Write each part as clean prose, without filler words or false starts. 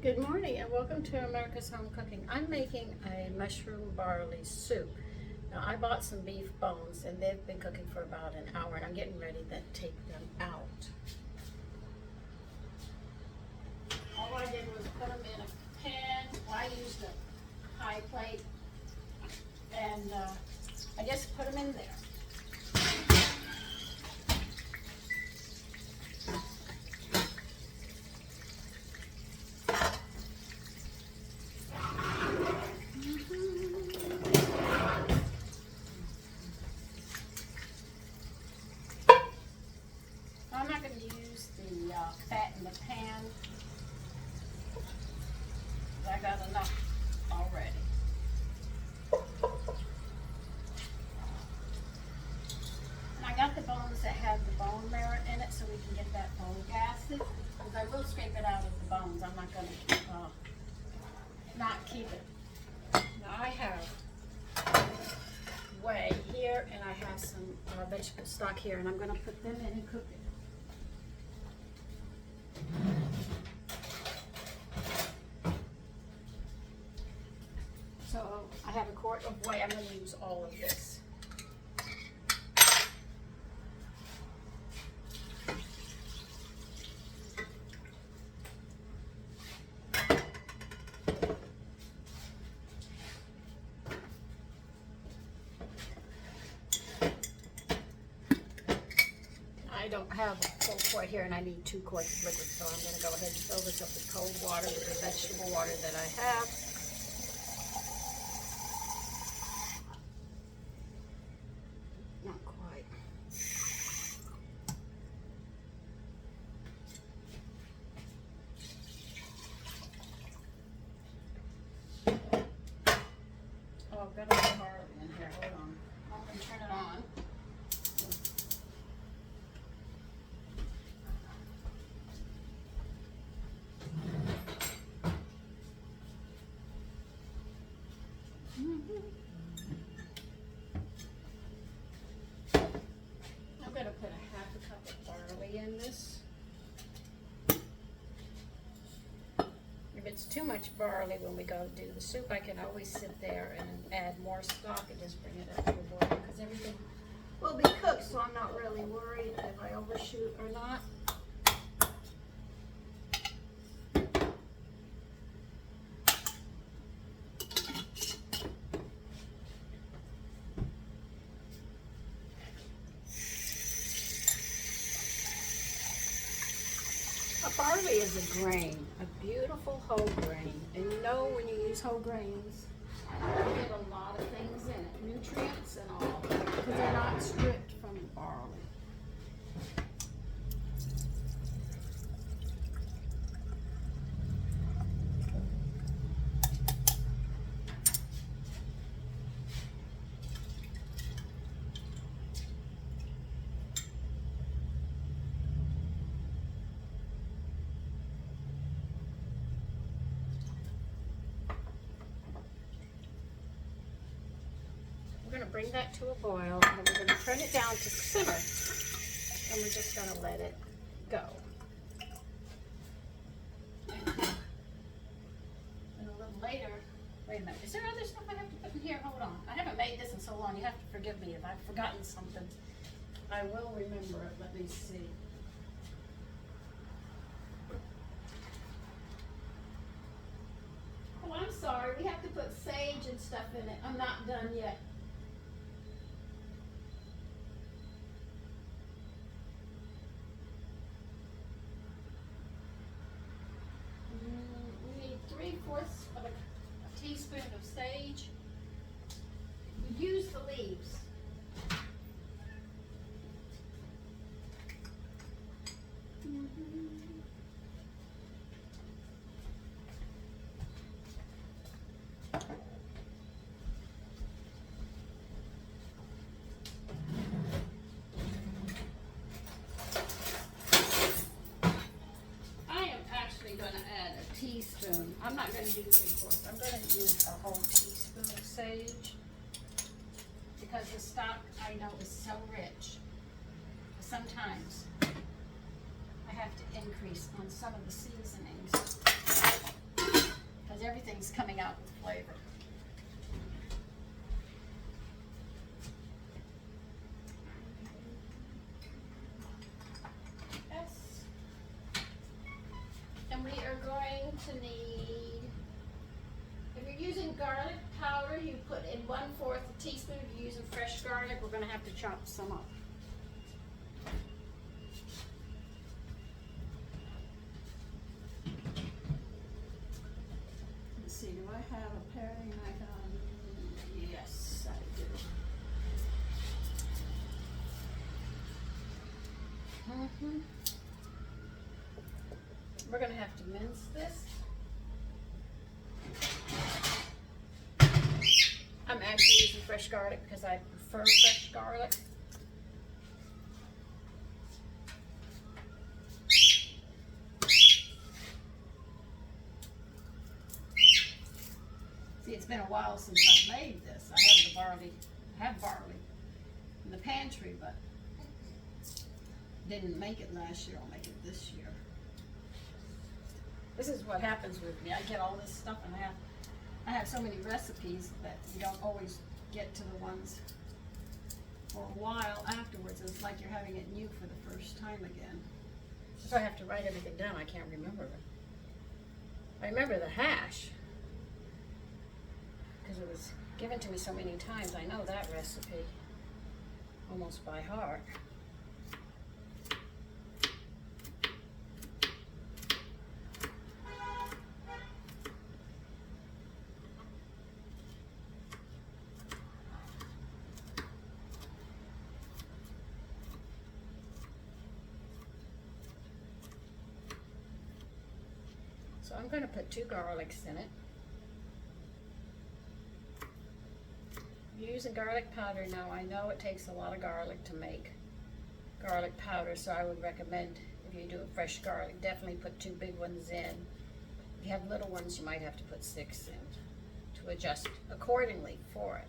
Good morning and welcome to America's Home Cooking. I'm making a mushroom barley soup. Now I bought some beef bones and they've been cooking for about an hour and I'm getting ready to take them out. All I did was put them in a pan. I used a high plate and I just put them in there. I'm not going to use the fat in the pan. I got enough already. And I got the bones that have the bone marrow in it so we can get that bone acid. Because I will scrape it out of the bones. I'm not going to not keep it. Now I have whey here and I have some vegetable stock here and I'm going to put them in and cook it. So I have a quart of whey. I'm going to use all of this. I don't have a full quart here and I need 2 quarts of liquid, so I'm going to go ahead and fill this up with cold water with the vegetable water that I have. Not quite. Oh, I've got a little barley in here. Hold on. I'm going to turn it on. I'm going to put a half a cup of barley in this. If it's too much barley when we go do the soup, I can always sit there and add more stock and just bring it up to the boil because everything will be cooked, so I'm not really worried if I overshoot or not. Barley is a grain, a beautiful whole grain. And you know when you use whole grains, you get a lot of things in it, nutrients and all, because they're not stripped from barley. We're going to bring that to a boil and then we're going to turn it down to simmer and we're just going to let it go. And a little later, wait a minute, is there other stuff I have to put in here? Hold on. I haven't made this in so long. You have to forgive me if I've forgotten something. I will remember it. Let me see. Oh, I'm sorry. We have to put sage and stuff in it. I'm not done yet. We need 3/4 of a teaspoon of sage. We use the leaves. Teaspoon. I'm not going to do 3/4. I'm going to use a whole teaspoon of sage because the stock I know is so rich. Sometimes I have to increase on some of the seasonings. out with flavor. Yes. And we are going to need, if you're using garlic powder, you put in 1/4 teaspoon. If you're using fresh garlic, we're going to have to chop some up. Let's see, do I have a paring knife on? Yes, I do. We're going to have to mince this. I'm actually using fresh garlic because I prefer fresh garlic. See, it's been a while since I've made this. I have barley in the pantry, but didn't make it last year. I'll make it this year. This is what happens with me. I get all this stuff and I have so many recipes that you don't always get to the ones for a while afterwards. It's like you're having it new for the first time again. So I have to write everything down. I can't remember it. I remember the hash because it was given to me so many times. I know that recipe almost by heart. So I'm going to put 2 garlics in it. Using garlic powder now, I know it takes a lot of garlic to make garlic powder, so I would recommend if you do a fresh garlic, definitely put 2 big ones in. If you have little ones, you might have to put 6 in to adjust accordingly for it.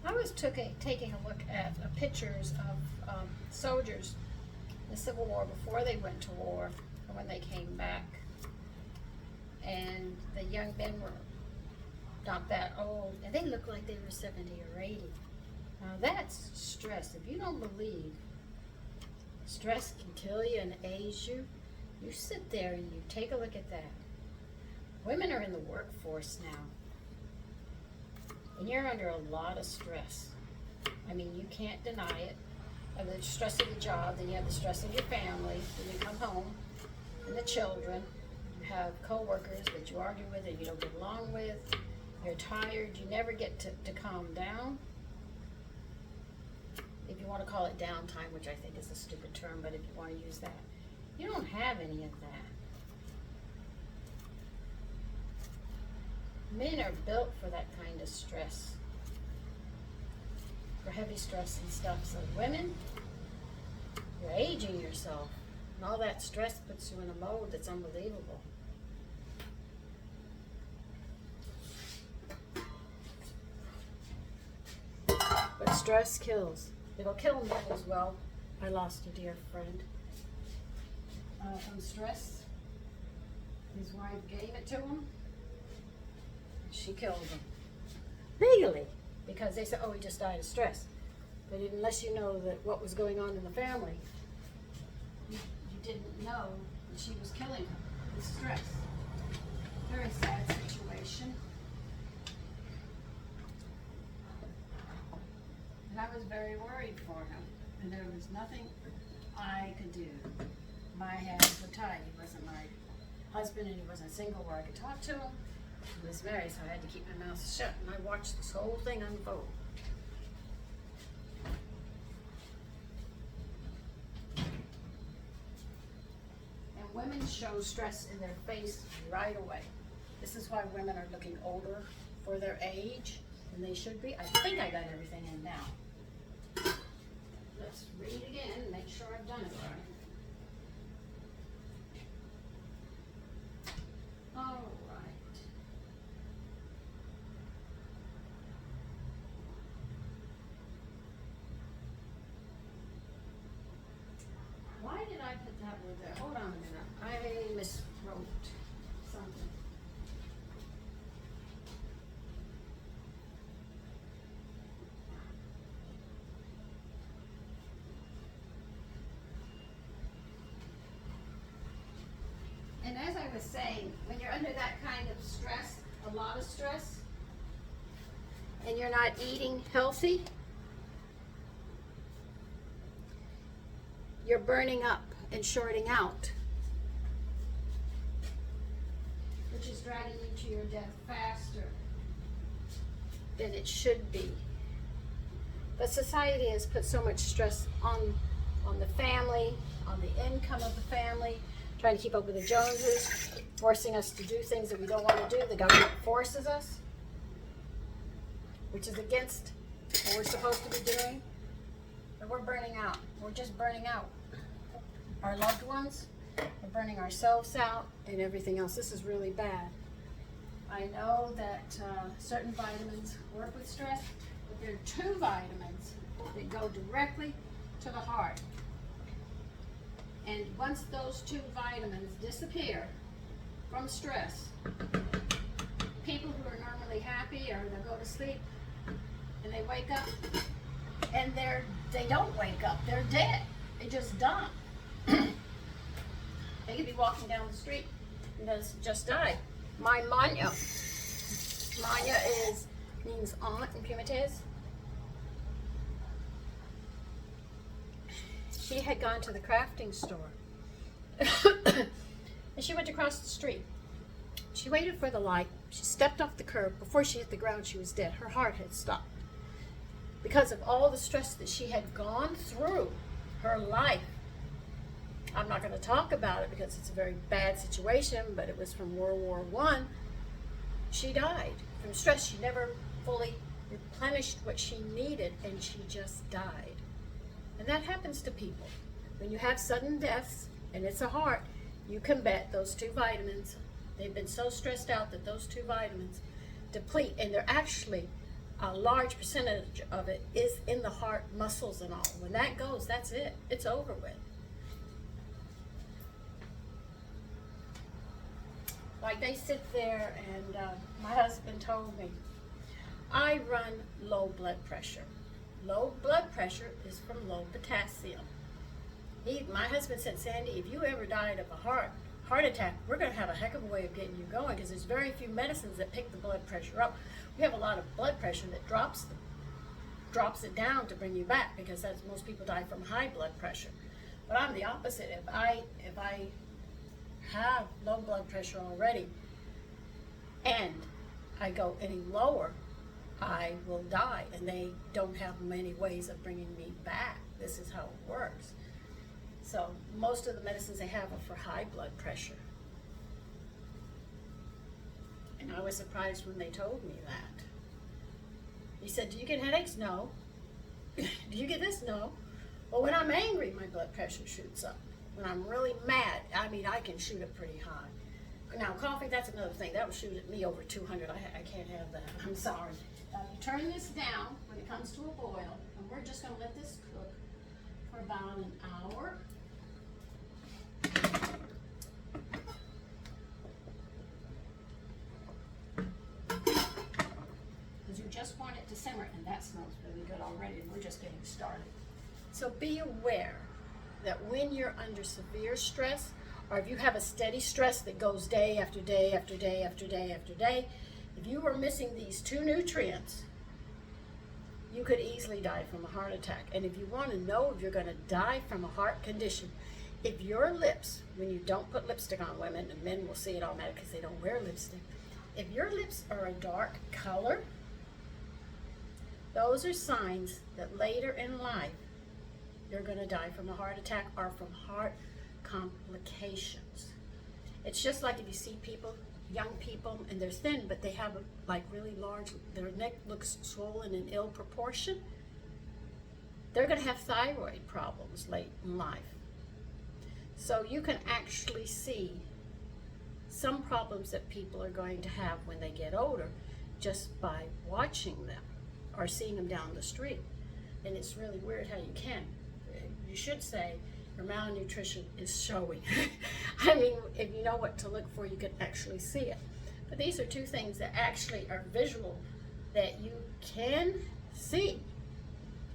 I was taking a look at pictures of soldiers in the Civil War before they went to war and when they came back. And the young men were not that old, and they looked like they were 70 or 80. Now that's stress. If you don't believe stress can kill you and age you, you sit there and you take a look at that. Women are in the workforce now. And you're under a lot of stress. I mean, you can't deny it. You have the stress of the job, then you have the stress of your family, then you come home, and the children. You have co-workers that you argue with and you don't get along with. You're tired. You never get to calm down. If you want to call it downtime, which I think is a stupid term, but if you want to use that. You don't have any of that. Men are built for that kind of stress, for heavy stress and stuff. So women, you're aging yourself, and all that stress puts you in a mode that's unbelievable. But stress kills. It'll kill men as well. I lost a dear friend from stress. His wife gave it to him. She killed him. Legally. Because they said, oh, he just died of stress. But unless you know that what was going on in the family, you didn't know that she was killing him with stress. Very sad situation. And I was very worried for him. And there was nothing I could do. My hands were tied. He wasn't my husband and he wasn't single where I could talk to him. He was married, so I had to keep my mouth shut, and I watched this whole thing unfold. And women show stress in their face right away. This is why women are looking older for their age than they should be. I think I got everything in now. Let's read again and make sure I've done it right. All right. Why did I put that word there? Hold on a minute. I miswrote something. And as I was saying, when you're under that kind of stress, a lot of stress, and you're not eating healthy, you're burning up and shorting out, which is dragging you to your death faster than it should be. But society has put so much stress on the family, on the income of the family, trying to keep up with the Joneses, forcing us to do things that we don't want to do. The government forces us, which is against what we're supposed to be doing. But we're burning out. We're just burning out. Our loved ones, we're burning ourselves out, and everything else. This is really bad. I know that certain vitamins work with stress, but there are 2 vitamins that go directly to the heart. And once those 2 vitamins disappear from stress, people who are normally happy or they go to sleep and they wake up and they don't wake up, they're dead. They just die. They could be walking down the street and just died. My Manya means aunt in Piedmontese. She had gone to the crafting store and she went across the street. She waited for the light. She stepped off the curb. Before she hit the ground, she was dead. Her heart had stopped because of all the stress that she had gone through her life. I'm not going to talk about it because it's a very bad situation, but it was from World War I. She died from stress. She never fully replenished what she needed, and she just died. And that happens to people. When you have sudden deaths, and it's a heart, you can bet those 2 vitamins, they've been so stressed out that those 2 vitamins deplete, and they're actually, a large percentage of it is in the heart muscles and all. When that goes, that's it. It's over with. Like they sit there, and my husband told me, I run low blood pressure. Low blood pressure is from low potassium. My husband said, Sandy, if you ever died of a heart attack, we're going to have a heck of a way of getting you going because there's very few medicines that pick the blood pressure up. We have a lot of blood pressure that drops it down to bring you back because most people die from high blood pressure. But I'm the opposite. If I have low blood pressure already and I go any lower, I will die, and they don't have many ways of bringing me back. This is how it works. So most of the medicines they have are for high blood pressure. And I was surprised when they told me that. He said, do you get headaches? No. Do you get this? No. Well, when I'm angry, my blood pressure shoots up. When I'm really mad, I mean, I can shoot it pretty high. Now, coffee, that's another thing. That will shoot at me over 200. I can't have that. I'm sorry. You turn this down when it comes to a boil, and we're just going to let this cook for about an hour. Because you just want it to simmer, and that smells really good already, and we're just getting started. So be aware that when you're under severe stress, or if you have a steady stress that goes day after day after day after day after day, if you are missing these 2 nutrients, you could easily die from a heart attack. And if you want to know if you're going to die from a heart condition, if your lips, when you don't put lipstick on, women, and men will see it automatically because they don't wear lipstick, if your lips are a dark color, those are signs that later in life you're going to die from a heart attack or from heart complications. It's just like if you see people, young people, and they're thin, but they have like really large, their neck looks swollen in ill proportion. They're going to have thyroid problems late in life. So you can actually see some problems that people are going to have when they get older just by watching them or seeing them down the street. And it's really weird how you can. You should say your malnutrition is showing. I mean, if you know what to look for, you can actually see it. But these are two things that actually are visual that you can see.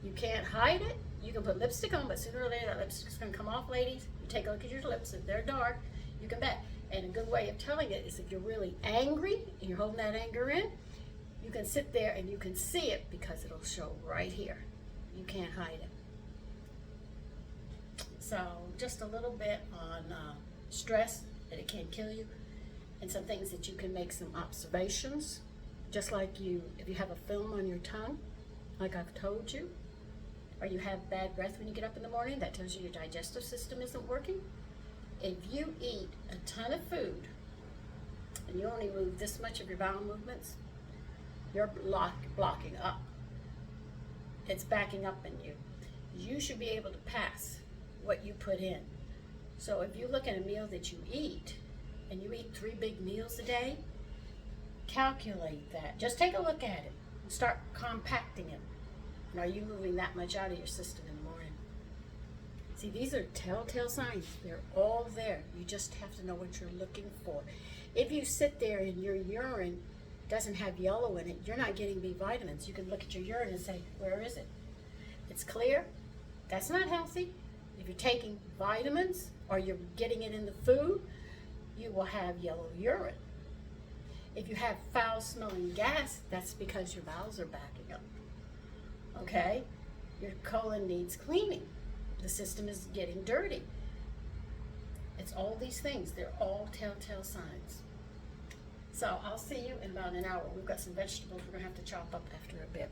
You can't hide it. You can put lipstick on, but sooner or later that lipstick's going to come off, ladies. You take a look at your lips. If they're dark, you can bet. And a good way of telling it is if you're really angry and you're holding that anger in, you can sit there and you can see it because it'll show right here. You can't hide it. So just a little bit on stress, that it can kill you, and some things that you can make some observations. Just like if you have a film on your tongue, like I've told you, or you have bad breath when you get up in the morning, that tells you your digestive system isn't working. If you eat a ton of food and you only move this much of your bowel movements, you're blocking up. It's backing up in you. You should be able to pass what you put in. So if you look at a meal that you eat, and you eat 3 big meals a day, calculate that. Just take a look at it and start compacting it. And are you moving that much out of your system in the morning? See, these are telltale signs. They're all there. You just have to know what you're looking for. If you sit there and your urine doesn't have yellow in it, you're not getting B vitamins. You can look at your urine and say, where is it? It's clear. That's not healthy. If you're taking vitamins or you're getting it in the food, you will have yellow urine. If you have foul smelling gas, that's because your bowels are backing up. Okay? Your colon needs cleaning. The system is getting dirty. It's all these things. They're all telltale signs. So I'll see you in about an hour. We've got some vegetables we're going to have to chop up after a bit.